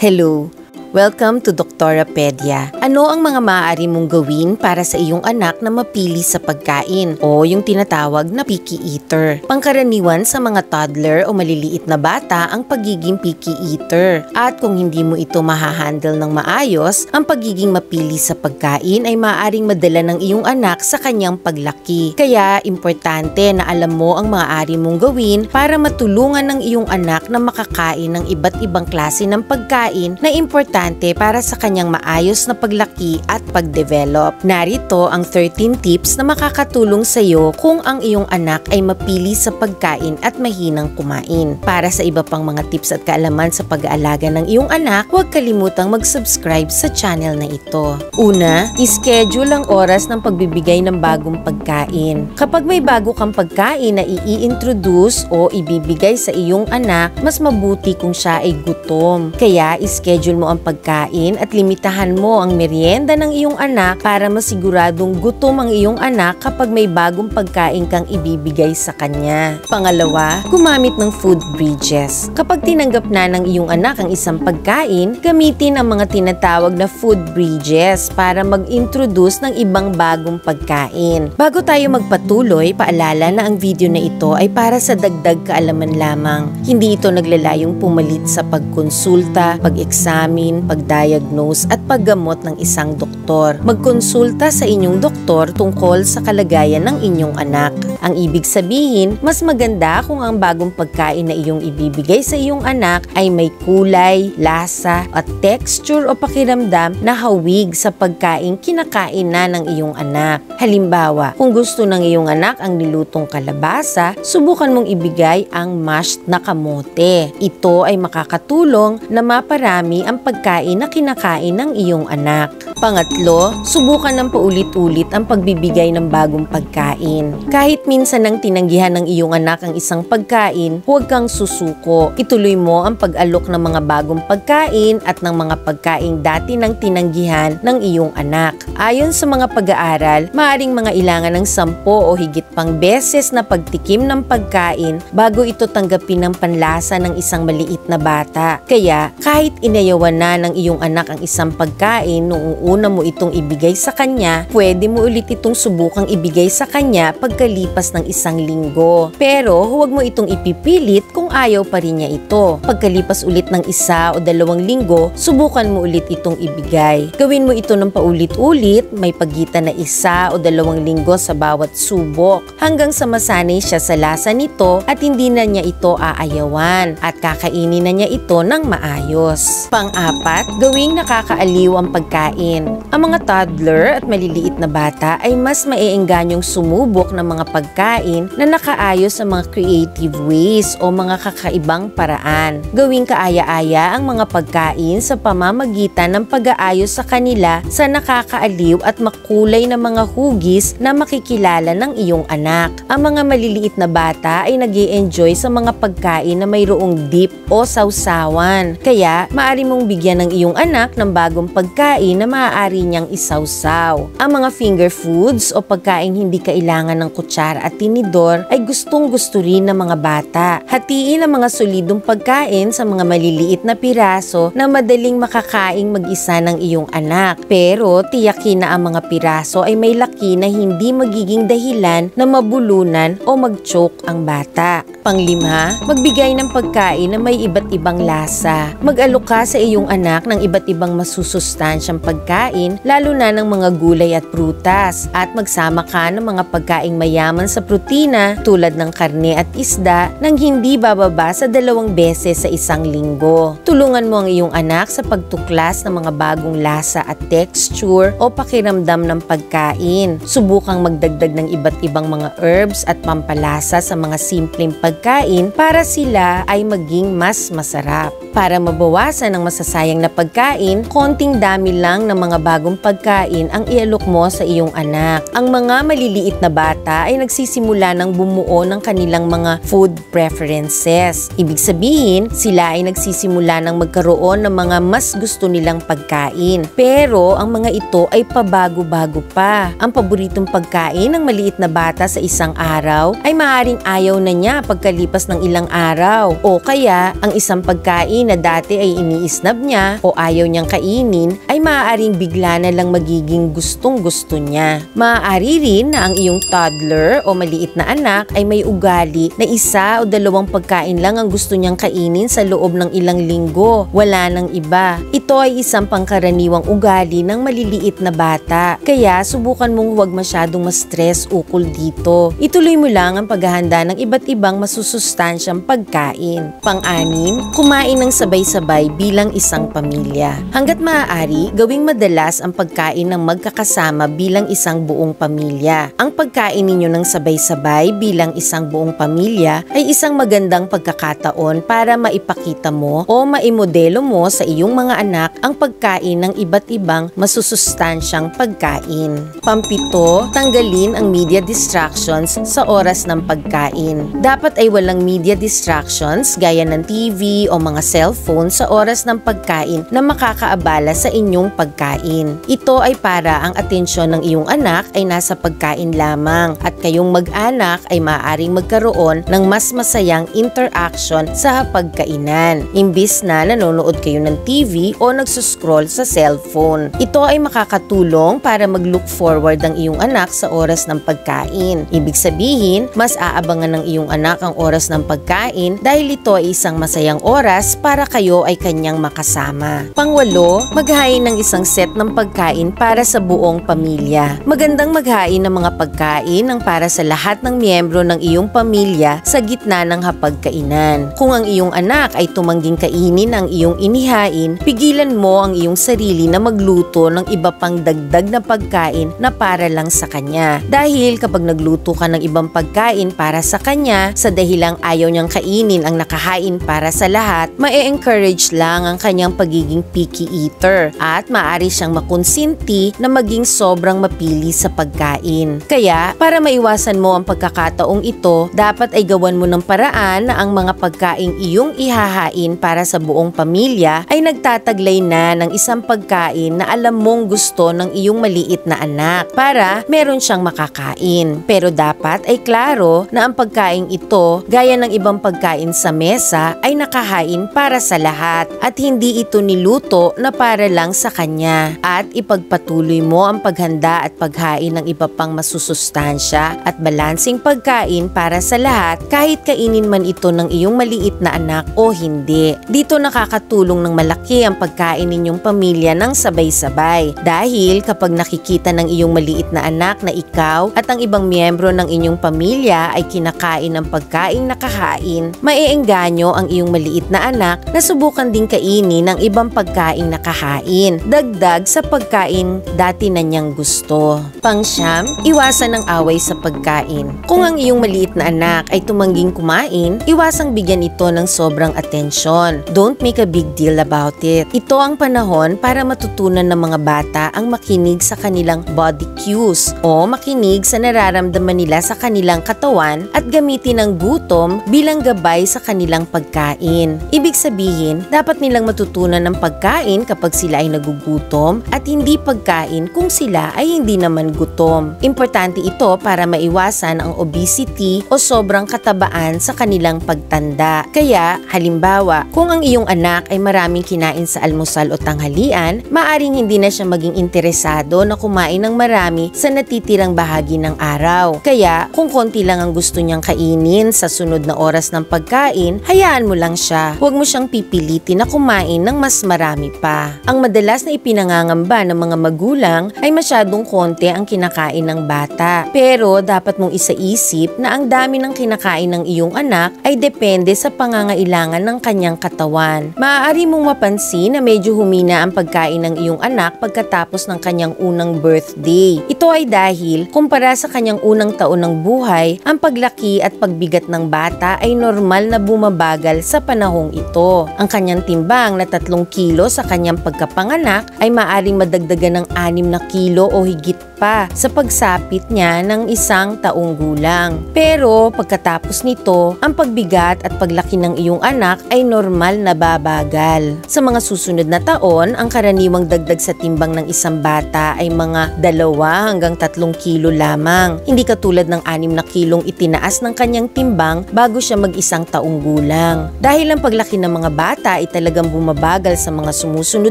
Hello! Welcome to Doktorapedia. Ano ang mga maaari mong gawin para sa iyong anak na mapili sa pagkain o yung tinatawag na picky eater? Pangkaraniwan sa mga toddler o maliliit na bata ang pagiging picky eater. At kung hindi mo ito mahahandle ng maayos, ang pagiging mapili sa pagkain ay maaaring madala ng iyong anak sa kanyang paglaki. Kaya importante na alam mo ang maaari mong gawin para matulungan ng iyong anak na makakain ng iba't ibang klase ng pagkain na importante para sa kanyang maayos na paglaki at pagdevelop. Narito ang 13 tips na makakatulong sa iyo kung ang iyong anak ay mapili sa pagkain at mahinang kumain. Para sa iba pang mga tips at kaalaman sa pag-aalaga ng iyong anak, huwag kalimutang mag-subscribe sa channel na ito. Una, ischedule ang oras ng pagbibigay ng bagong pagkain. Kapag may bago kang pagkain na i-introduce o ibibigay sa iyong anak, mas mabuti kung siya ay gutom. Kaya ischedule mo ang pagkain at limitahan mo ang merienda ng iyong anak para masiguradong gutom ang iyong anak kapag may bagong pagkain kang ibibigay sa kanya. Pangalawa, gumamit ng food bridges. Kapag tinanggap na ng iyong anak ang isang pagkain, gamitin ang mga tinatawag na food bridges para mag-introduce ng ibang bagong pagkain. Bago tayo magpatuloy, paalala na ang video na ito ay para sa dagdag kaalaman lamang. Hindi ito naglalayong pumalit sa pagkonsulta, pag-examine, pagdiagnose at paggamot ng isang doktor. Magkonsulta sa inyong doktor tungkol sa kalagayan ng inyong anak. Ang ibig sabihin, mas maganda kung ang bagong pagkain na iyong ibibigay sa iyong anak ay may kulay, lasa at texture o pakiramdam na hawig sa pagkain kinakain na ng iyong anak. Halimbawa, kung gusto ng iyong anak ang nilutong kalabasa, subukan mong ibigay ang mashed na kamote. Ito ay makakatulong na maparami ang pagkain na kinakain ng iyong anak. Pangatlo, subukan ng paulit-ulit ang pagbibigay ng bagong pagkain. Kahit minsan nang tinanggihan ng iyong anak ang isang pagkain, huwag kang susuko. Ituloy mo ang pag-alok ng mga bagong pagkain at ng mga pagkain dati nang tinanggihan ng iyong anak. Ayon sa mga pag-aaral, maaaring mga ilangan ng 10 o higit pang beses na pagtikim ng pagkain bago ito tanggapin ng panlasa ng isang maliit na bata. Kaya, kahit inayawan na ng iyong anak ang isang pagkain noong una mo itong ibigay sa kanya, pwede mo ulit itong subukang ibigay sa kanya pagkalipas ng 1 linggo. Pero huwag mo itong ipipilit kung ayaw pa rin niya ito. Pagkalipas ulit ng 1 o 2 linggo, subukan mo ulit itong ibigay. Gawin mo ito ng paulit-ulit, may pagitan na 1 o 2 linggo sa bawat subok, hanggang sa masanay siya sa lasa nito at hindi na niya ito aayawan at kakainin na niya ito ng maayos. Pang-apat, gawing nakakaaliw ang pagkain. Ang mga toddler at maliliit na bata ay mas maiengganyong sumubok ng mga pagkain na nakaayos sa mga creative ways o mga kakaibang paraan. Gawing kaaya-aya ang mga pagkain sa pamamagitan ng pag-aayos sa kanila sa nakakaaliw at makulay na mga hugis na makikilala ng iyong anak. Ang mga maliliit na bata ay nag-i-enjoy sa mga pagkain na mayroong dip o sausawan. Kaya, maaari mong bigyan ng iyong anak ng bagong pagkain na maaari niyang isawsaw. Ang mga finger foods o pagkain hindi kailangan ng kutsara at tinidor ay gustong-gusto rin ng mga bata. Hatiin ang mga solidong pagkain sa mga maliliit na piraso na madaling makakaing mag-isa ng iyong anak. Pero tiyakin na ang mga piraso ay may laki na hindi magiging dahilan na mabulunan o mag-choke ang bata. Panglima, magbigay ng pagkain na may iba't ibang lasa. Mag-alok ka sa iyong anak ng iba't ibang masusustansyang pagkain, lalo na ng mga gulay at prutas, at magsama ka ng mga pagkaing mayaman sa protina tulad ng karne at isda nang hindi bababa sa 2 beses sa 1 linggo. Tulungan mo ang iyong anak sa pagtuklas ng mga bagong lasa at texture o pakiramdam ng pagkain. Subukang magdagdag ng iba't ibang mga herbs at pampalasa sa mga simpleng pagkain para sila ay maging mas masarap. Para mabawasan ang masasayang na pagkain, konting dami lang ng mga bagong pagkain ang ialok mo sa iyong anak. Ang mga maliliit na bata ay nagsisimula ng bumuo ng kanilang mga food preferences. Ibig sabihin, sila ay nagsisimula ng magkaroon ng mga mas gusto nilang pagkain. Pero ang mga ito ay pabago-bago pa. Ang paboritong pagkain ng maliit na bata sa isang araw ay maaaring ayaw na niya pagkalipas ng ilang araw. O kaya, ang isang pagkain na dati ay iniisnab niya niya o ayaw niyang kainin ay maaaring bigla na lang magiging gustong-gusto niya. Maaari rin na ang iyong toddler o maliit na anak ay may ugali na isa o dalawang pagkain lang ang gusto niyang kainin sa loob ng ilang linggo. Wala nang iba. Ito ay isang pangkaraniwang ugali ng maliliit na bata. Kaya subukan mong huwag masyadong ma-stress ukol dito. Ituloy mo lang ang paghahanda ng iba't ibang masusustansyang pagkain. Pang-anim, kumain ng sabay-sabay bilang isang pamilya. Hanggat maaari, gawing madalas ang pagkain ng magkakasama bilang isang buong pamilya. Ang pagkain ninyo ng sabay-sabay bilang isang buong pamilya ay isang magandang pagkakataon para maipakita mo o maimodelo mo sa iyong mga anak ang pagkain ng iba't ibang masusustansyang pagkain. Pampito, tanggalin ang media distractions sa oras ng pagkain. Dapat ay walang media distractions gaya ng TV o mga cellphone sa oras ng pagkain na makakaabala sa inyong pagkain. Ito ay para ang atensyon ng iyong anak ay nasa pagkain lamang at kayong mag-anak ay maaaring magkaroon ng mas masayang interaction sa pagkainan imbis na nanonood kayo ng TV o nagsuscroll sa cellphone. Ito ay makakatulong para mag-look forward ang iyong anak sa oras ng pagkain. Ibig sabihin, mas aabangan ng iyong anak ang oras ng pagkain dahil ito ay isang masayang oras para kayo ay kanyang makasama. Pangwalo, maghain ng isang set ng pagkain para sa buong pamilya. Magandang maghain ng mga pagkain ng para sa lahat ng miyembro ng iyong pamilya sa gitna ng hapagkainan. Kung ang iyong anak ay tumangging kainin ang iyong inihain, pigilan mo ang iyong sarili na magluto ng iba pang dagdag na pagkain na para lang sa kanya. Dahil kapag nagluto ka ng ibang pagkain para sa kanya, sa dahilang ayaw niyang kainin ang nakahain para sa lahat, ma-encourage lang ang kanyang pagiging picky eater at maaari siyang makonsinti na maging sobrang mapili sa pagkain. Kaya, para maiwasan mo ang pagkakataong ito, dapat ay gawan mo ng paraan na ang mga pagkaing iyong ihahain para sa buong pamilya ay nagtataglay na ng isang pagkain na alam mong gusto ng iyong maliit na anak para meron siyang makakain. Pero dapat ay klaro na ang pagkain ito, gaya ng ibang pagkain sa mesa, ay nakahain para sa lahat at hindi ito niluto na para lang sa kanya. At ipagpatuloy mo ang paghanda at paghain ng iba pang masusustansya at balansing pagkain para sa lahat kahit kainin man ito ng iyong maliit na anak o hindi. Dito nakakatulong ng malaki ang pagkain ninyong pamilya ng sabay-sabay dahil kapag nakikita ng iyong maliit na anak na ikaw at ang ibang miyembro ng inyong pamilya ay kinakain ng pagkaing nakahain, maeengganyo ang iyong maliit na anak na subukan din kainin ng ibang pagkaing nakahain, dagdag sa pagkain dati na niyang gusto. Pangsyam, iwasan ang away sa pagkain. Kung ang iyong maliit na anak ay tumangging kumain, iwasang bigyan ito ng sobrang atensyon. Don't make a big deal about it. Ito ang panahon para matutunan ng mga bata ang makinig sa kanilang body cues o makinig sa nararamdaman nila sa kanilang katawan at gamitin ang gutom bilang gabay sa kanilang pagkain. Ibig sabihin, dapat nilang matutunan ng pagkain kapag sila ay nagugutom at hindi pagkain kung sila ay hindi naman gutom. Importante ito para maiwasan ang obesity o sobrang katabaan sa kanilang pagtanda. Kaya, halimbawa, kung ang iyong anak ay maraming kinain sa almusal o tanghalian, maaring hindi na siya maging interesado na kumain ng marami sa natitirang bahagi ng araw. Kaya, kung konti lang ang gusto niyang kainin sa sunod na oras ng pagkain, hayaan mo lang siya. Huwag mo siyang pipilitin na kumain ng mas marami pa. Ang madalas na ipinangangamba ng mga magulang ay masyadong konti ang kinakain ng bata. Pero dapat mong isaisip na ang dami ng kinakain ng iyong anak ay depende sa pangangailangan ng kanyang katawan. Maaari mong mapansin na medyo humina ang pagkain ng iyong anak pagkatapos ng kanyang unang birthday. Ito ay dahil kumpara sa kanyang unang taon ng buhay, ang paglaki at pagbigat ng bata ay normal na bumabagal sa panahong ito. Ang kanyang timbang na 3 kilo sa kanyang pagkapanganak ay maaring madagdagan ng 6 na kilo o higit pa sa pagsapit niya ng 1 taong gulang. Pero pagkatapos nito, ang pagbigat at paglaki ng iyong anak ay normal na babagal. Sa mga susunod na taon, ang karaniwang dagdag sa timbang ng isang bata ay mga 2 hanggang 3 kilo lamang. Hindi katulad ng 6 na kilong itinaas ng kanyang timbang bago siya mag-1 taong gulang. Dahil ang paglaki ng mga bata ay talagang bumaba mabagal sa mga sumusunod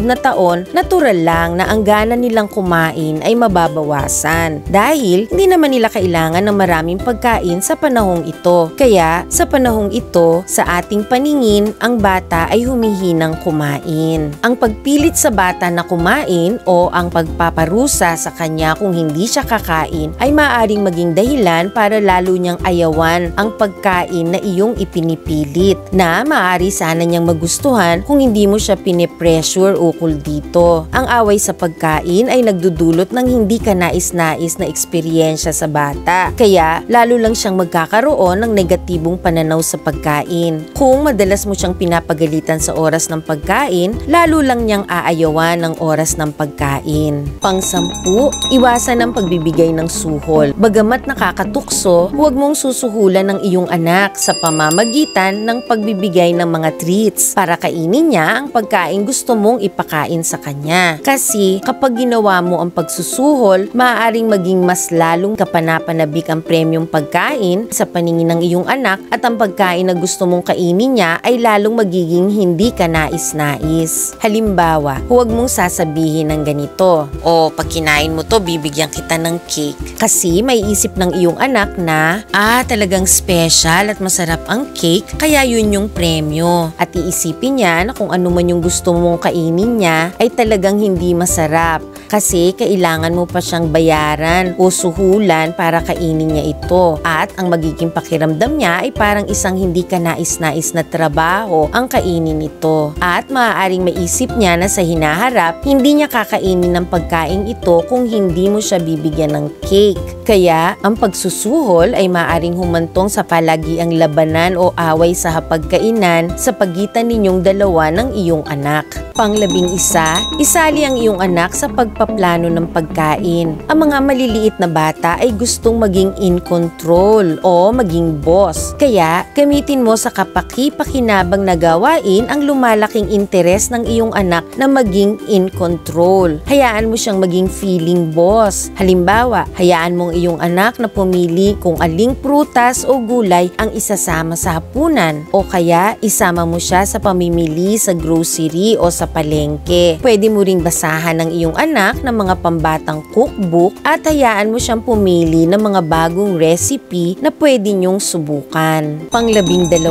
na taon, natural lang na ang gana nilang kumain ay mababawasan dahil hindi naman nila kailangan ng maraming pagkain sa panahong ito. Kaya sa panahong ito, sa ating paningin, ang bata ay humihinang kumain. Ang pagpilit sa bata na kumain o ang pagpaparusa sa kanya kung hindi siya kakain ay maaaring maging dahilan para lalo niyang ayawan ang pagkain na iyong ipinipilit, na maaari sana niyang magustuhan kung hindi mo siya pinipressure ukol dito. Ang away sa pagkain ay nagdudulot ng hindi kanais-nais na eksperyensya sa bata, kaya lalo lang siyang magkakaroon ng negatibong pananaw sa pagkain. Kung madalas mo siyang pinapagalitan sa oras ng pagkain, lalo lang niyang aayawan ng oras ng pagkain. Pang-10, iwasan ang pagbibigay ng suhol. Bagamat nakakatukso, huwag mong susuhulan ng iyong anak sa pamamagitan ng pagbibigay ng mga treats para kainin niya ang pagkain gusto mong ipakain sa kanya. Kasi kapag ginawa mo ang pagsusuhol, maaaring maging mas lalong kapanapanabik ang premium pagkain sa paningin ng iyong anak at ang pagkain na gusto mong kainin niya ay lalong magiging hindi ka nais-nais. Halimbawa, huwag mong sasabihin ng ganito, "O, pag kinain mo to, bibigyan kita ng cake." Kasi may isip ng iyong anak na, talagang special at masarap ang cake, kaya yun yung premyo. At iisipin niya na kung ano man yung gusto mong kainin niya ay talagang hindi masarap. Kasi kailangan mo pa siyang bayaran o suhulan para kainin niya ito. At ang magiging pakiramdam niya ay parang isang hindi ka nais-nais na trabaho ang kainin ito. At maaaring maisip niya na sa hinaharap, hindi niya kakainin ng pagkain ito kung hindi mo siya bibigyan ng cake. Kaya ang pagsusuhol ay maaaring humantong sa palagiang labanan o away sa hapagkainan sa pagitan ninyong dalawa ng iyong anak. Pang-11, isali ang iyong anak sa pagpaplano ng pagkain. Ang mga maliliit na bata ay gustong maging in control o maging boss. Kaya gamitin mo sa kapaki-pakinabang na gawain ang lumalaking interes ng iyong anak na maging in control. Hayaan mo siyang maging feeling boss. Halimbawa, hayaan mong iyong anak na pumili kung aling prutas o gulay ang isasama sa hapunan, o kaya isama mo siya sa pamimili sa grocery o sa palengke. Pwede mo ring basahan ng iyong anak ng mga pambatang cookbook at hayaan mo siyang pumili ng mga bagong recipe na pwede niyong subukan. Pang-12,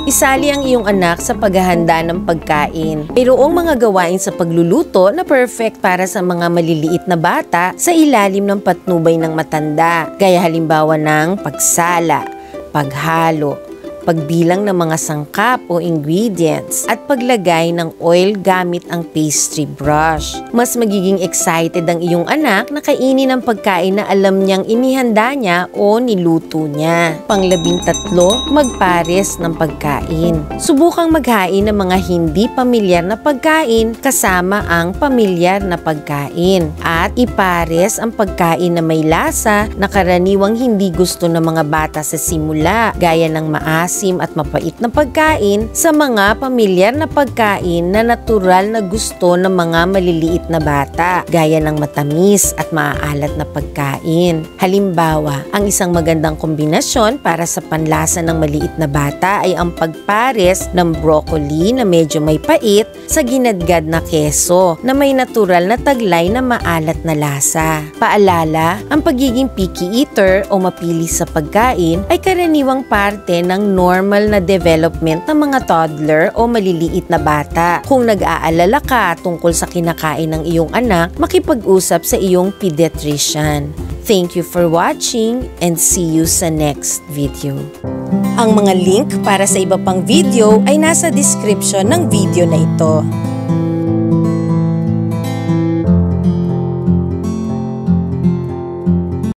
isali ang iyong anak sa paghahanda ng pagkain. Mayroong mga gawain sa pagluluto na perfect para sa mga maliliit na bata sa ilalim ng patnubay ng matanda, gaya halimbawa ng pagsala, paghalo, pagbilang ng mga sangkap o ingredients, at paglagay ng oil gamit ang pastry brush. Mas magiging excited ang iyong anak na kainin ang pagkain na alam niyang inihanda niya o niluto niya. Pang-13, magpares ng pagkain. Subukang maghain ng mga hindi pamilyar na pagkain kasama ang pamilyar na pagkain. At ipares ang pagkain na may lasa na karaniwang hindi gusto ng mga bata sa simula, gaya ng at mapait na pagkain sa mga pamilyar na pagkain na natural na gusto ng mga maliliit na bata, gaya ng matamis at maaalat na pagkain. Halimbawa, ang isang magandang kombinasyon para sa panlasa ng maliit na bata ay ang pagpares ng broccoli na medyo may pait sa ginadgad na keso na may natural na taglay na maalat na lasa. Paalala, ang pagiging picky eater o mapili sa pagkain ay karaniwang parte ng normal na development ng mga toddler o maliliit na bata. Kung nag-aalala ka tungkol sa kinakain ng iyong anak, makipag-usap sa iyong pediatrician. Thank you for watching and see you sa next video. Ang mga link para sa iba pang video ay nasa description ng video na ito.